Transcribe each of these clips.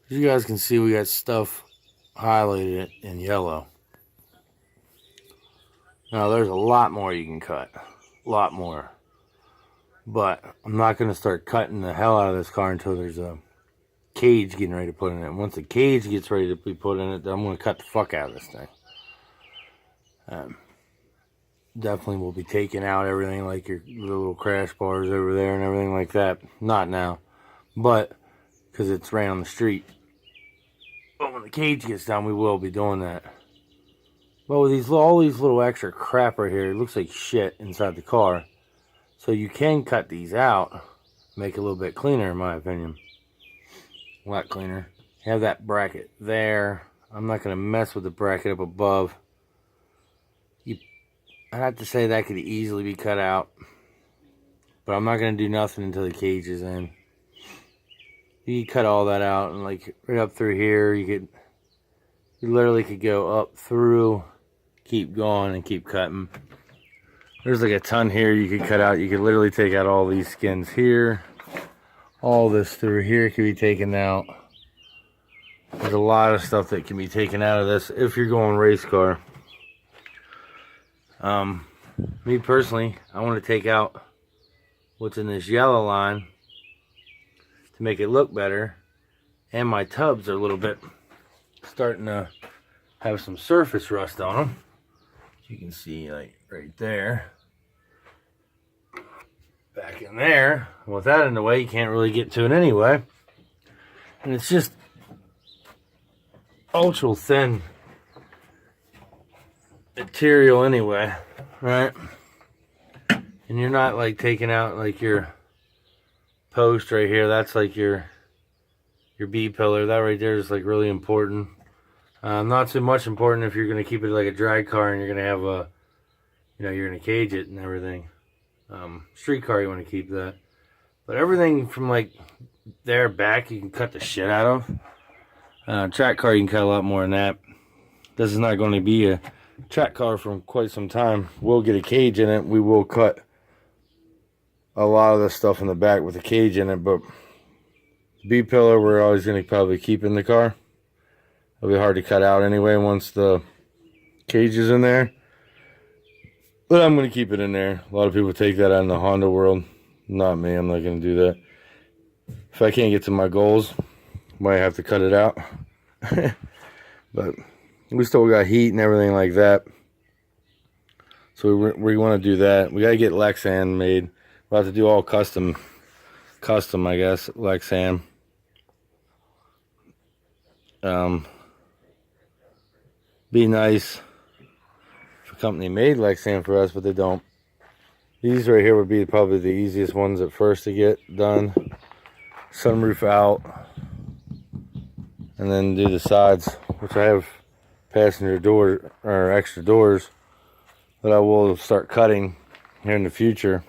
As you guys can see, we got stuff highlighted in yellow. Now, there's a lot more you can cut. A lot more. But I'm not going to start cutting the hell out of this car until there's a cage getting ready to put in it. And once the cage gets ready to be put in it, then I'm going to cut the fuck out of this thing. Definitely will be taking out everything like your little crash bars over there and everything like that. Not now. But, because it's right on the street. But when the cage gets done, we will be doing that. But with all these little extra crap right here, it looks like shit inside the car. So you can cut these out, make it a little bit cleaner in my opinion. A lot cleaner. Have that bracket there. I'm not going to mess with the bracket up above. I have to say that could easily be cut out. But I'm not going to do nothing until the cage is in. You can cut all that out, and like right up through here, you literally could go up through, keep going, and keep cutting. There's like a ton here you could cut out. You could literally take out all these skins here. All this through here can be taken out. There's a lot of stuff that can be taken out of this if you're going race car. Me personally, I want to take out what's in this yellow line to make it look better. And my tubs are a little bit starting to have some surface rust on them. You can see like right there. Back in there. With that in the way, you can't really get to it anyway. And it's just ultra thin material anyway, right? And you're not like taking out like your post right here. That's like your B pillar. That right there is like really important. Not so much important if you're going to keep it like a drag car and you're going to have a, you're going to cage it and everything. Street car, you want to keep that. But everything from like there back, you can cut the shit out of. Track car, you can cut a lot more than that. This is not going to be a track car for quite some time. We'll get a cage in it. We will cut a lot of the stuff in the back with a cage in it, but B pillar we're always going to probably keep in the car. It'll be hard to cut out anyway once the cage is in there. But I'm going to keep it in there. A lot of people take that out in the Honda world. Not me. I'm not going to do that. If I can't get to my goals, might have to cut it out. But we still got heat and everything like that. So we want to do that. We got to get Lexan made. We'll have to do all custom, I guess, Lexan. Be nice if a company made Lexan for us, but they don't. These right here would be probably the easiest ones at first to get done. Sunroof out, and then do the sides, which I have passenger door or extra doors that I will start cutting here in the future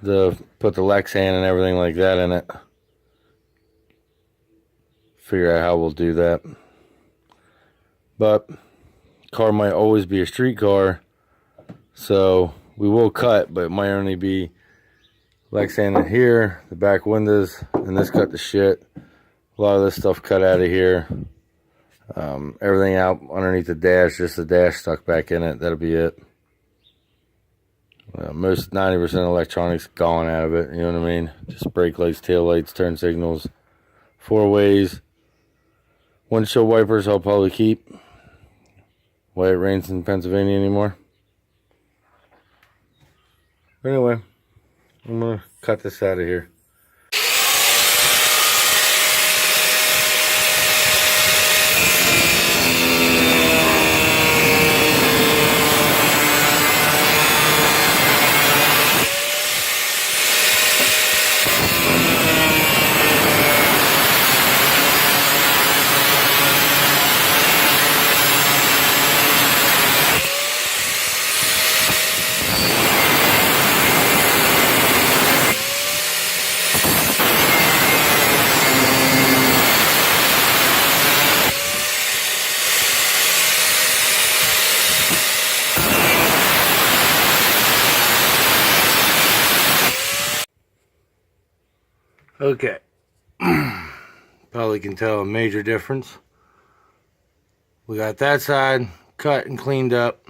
to put the Lexan and everything like that in it. Figure out how we'll do that. But car might always be a street car, so we will cut, but it might only be Lexan in here, the back windows, and this cut the shit. A lot of this stuff cut out of here. Everything out underneath the dash, just the dash stuck back in it. That'll be it. Most 90% electronics gone out of it, you know what I mean? Just brake lights, tail lights, turn signals, 4-ways. Windshield wipers I'll probably keep. Why it rains in Pennsylvania anymore. Anyway, I'm going to cut this out of here. Okay. Probably can tell a major difference. We got that side cut and cleaned up.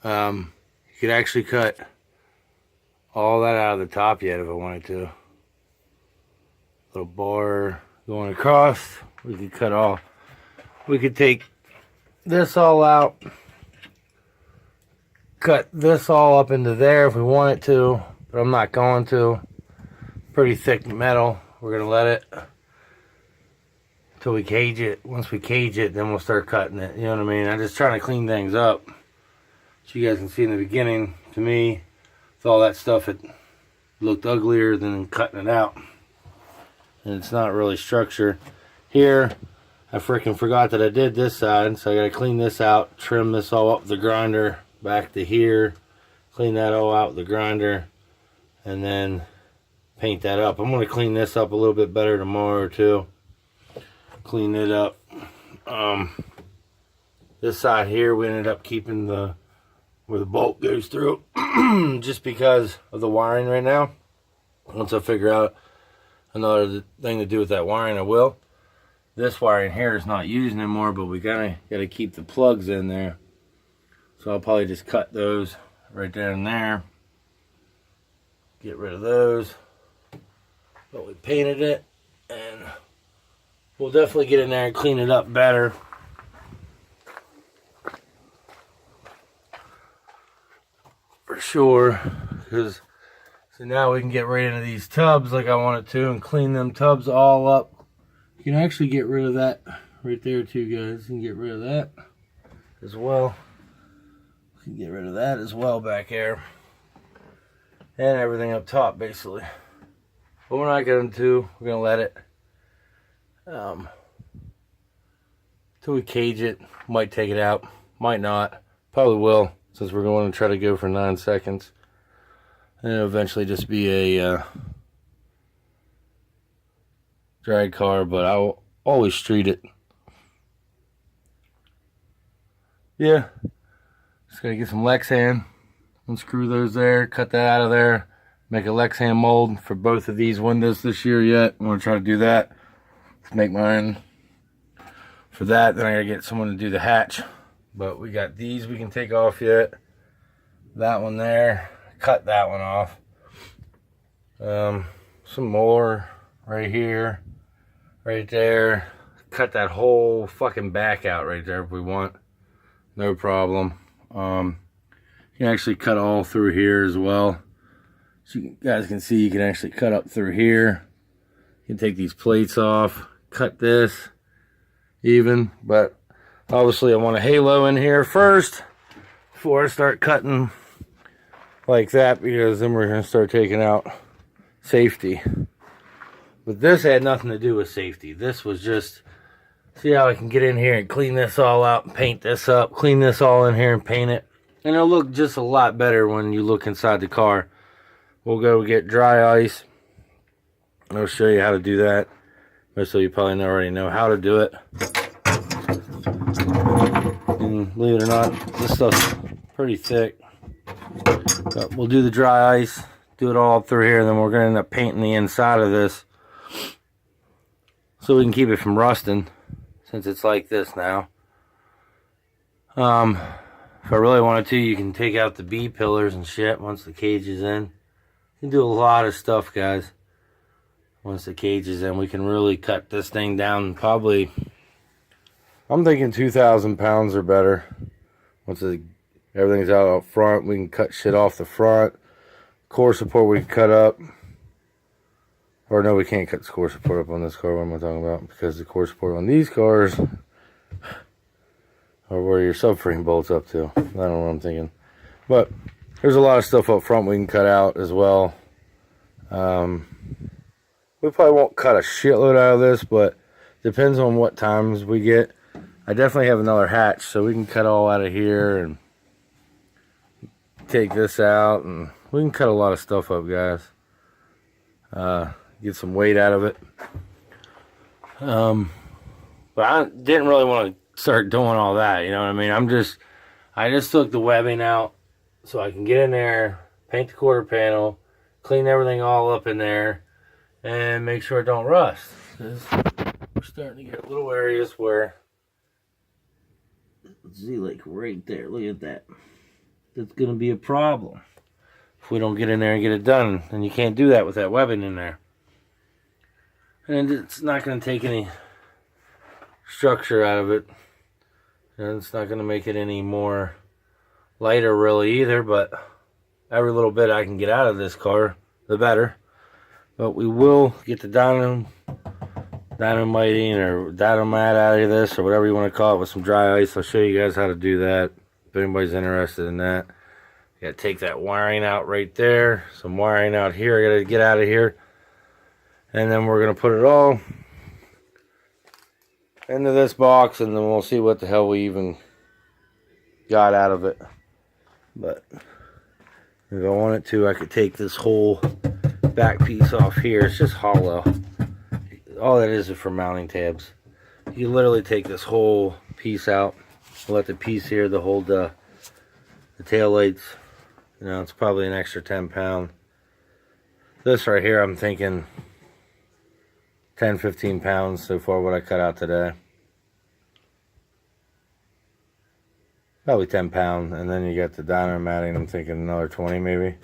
You could actually cut all that out of the top yet if I wanted to. Little bar going across. We could cut all. We could take this all out. Cut this all up into there if we wanted to, but I'm not going to. Pretty thick metal. We're going to let it till we cage it. Once we cage it, then we'll start cutting it. You know what I mean? I'm just trying to clean things up. So you guys can see in the beginning, to me, with all that stuff, it looked uglier than cutting it out. And it's not really structured. Here, I freaking forgot that I did this side, so I gotta clean this out, trim this all up with the grinder, back to here, clean that all out with the grinder, and then paint that up. I'm gonna clean this up a little bit better tomorrow too. Clean it up. This side here, we ended up keeping where the bolt goes through just because of the wiring right now. Once I figure out another thing to do with that wiring, I will. This wiring here is not used anymore, but we gotta keep the plugs in there. So I'll probably just cut those right there and there. Get rid of those. But we painted it, and we'll definitely get in there and clean it up better. For sure, because so now we can get right into these tubs like I wanted to and clean them tubs all up. You can actually get rid of that right there too, guys. You can get rid of that as well. You can get rid of that as well back there. And everything up top, basically. But we're not going to. We're going to let it till we cage it. Might take it out. Might not. Probably will, since we're going to try to go for 9 seconds. And it'll eventually just be a drag car, but I'll always street it. Yeah. Just gotta get some Lexan. Unscrew those there, cut that out of there. Make a Lexan mold for both of these windows this year yet. I'm gonna try to do that. Let's make mine for that. Then I gotta get someone to do the hatch. But we got these we can take off yet. That one there. Cut that one off. Some more right here. Right there. Cut that whole fucking back out right there if we want. No problem. You can actually cut all through here as well. So you guys can see you can actually cut up through here. You can take these plates off. Cut this even. But obviously I want a halo in here first before I start cutting like that, because then we're going to start taking out safety. But this had nothing to do with safety. This was just, see how I can get in here and clean this all out and paint this up. Clean this all in here and paint it. And it'll look just a lot better when you look inside the car. We'll go get dry ice. I'll show you how to do that. Most of you probably already know how to do it. And believe it or not, this stuff's pretty thick. But we'll do the dry ice, do it all through here, and then we're going to end up painting the inside of this so we can keep it from rusting, since it's like this now. If I really wanted to, you can take out the B pillars and shit once the cage is in. You can do a lot of stuff, guys. Once the cage is in, we can really cut this thing down. Probably, I'm thinking 2,000 pounds or better. Once everything's out up front, we can cut shit off the front. Core support we can cut up. Or no, we can't cut the core support up on this car. What am I talking about? Because the core support on these cars are where your subframe bolts up to. I don't know what I'm thinking. But there's a lot of stuff up front we can cut out as well. We probably won't cut a shitload out of this, but depends on what times we get. I definitely have another hatch, so we can cut all out of here and take this out, and we can cut a lot of stuff up, guys. Get some weight out of it. But I didn't really want to start doing all that, you know what I mean? I just took the webbing out so I can get in there, paint the quarter panel, clean everything all up in there, and make sure it don't rust. because we're starting to get little areas where, let's see, like right there, look at that. That's going to be a problem if we don't get in there and get it done. And you can't do that with that webbing in there. And it's not going to take any structure out of it. And it's not going to make it any more lighter really either, but every little bit I can get out of this car, the better. But we will get the dynamiting or dynamat out of this, or whatever you want to call it, with some dry ice. I'll show you guys how to do that if anybody's interested in that. You got to take that wiring out right there, some wiring out here. I got to get out of here, and then we're going to put it all into this box, and then we'll see what the hell we even got out of it. But if I wanted to, I could take this whole back piece off here. It's just hollow. All that is for mounting tabs. You literally take this whole piece out. Let the piece here that hold the tail lights, you know, it's probably an extra 10 pound. This right here, I'm thinking 10-15 pounds so far what I cut out today. Probably 10 pound, and then you got the dynamatting, I'm thinking another 20 maybe.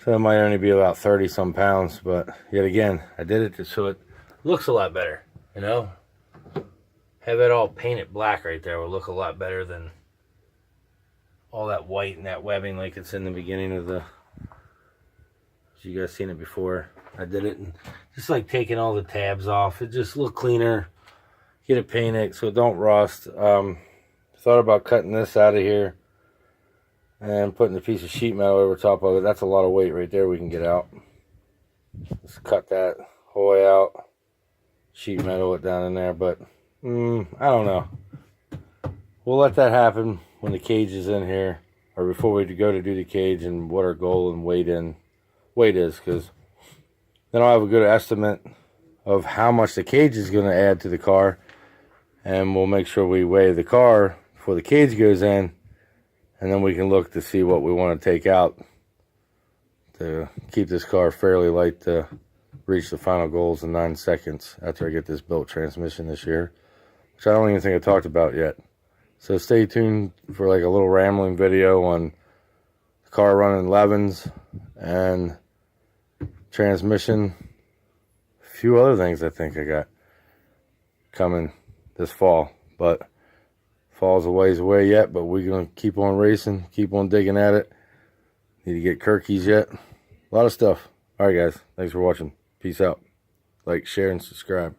So it might only be about 30 some pounds, but yet again, I did it so it looks a lot better, you know? Have it all painted black right there will look a lot better than all that white and that webbing like it's in the beginning of the, you guys seen it before. I did it and just like taking all the tabs off, it just look cleaner. Get it painted so it don't rust. Thought about cutting this out of here and putting a piece of sheet metal over top of it. That's a lot of weight right there we can get out. Let's cut that whole way out. Sheet metal it down in there, but I don't know. We'll let that happen when the cage is in here, or before we go to do the cage and what our goal and weight is, because then I'll have a good estimate of how much the cage is going to add to the car, and we'll make sure we weigh the car before the cage goes in, and then we can look to see what we want to take out to keep this car fairly light to reach the final goals in 9 seconds after I get this built transmission this year, which I don't even think I talked about yet. So stay tuned for like a little rambling video on the car running 11s and transmission. A few other things I think I got coming this fall, but fall's a ways away yet, but we're going to keep on racing, keep on digging at it. Need to get Kirkies yet. A lot of stuff. Alright guys, thanks for watching. Peace out. Like, share, and subscribe.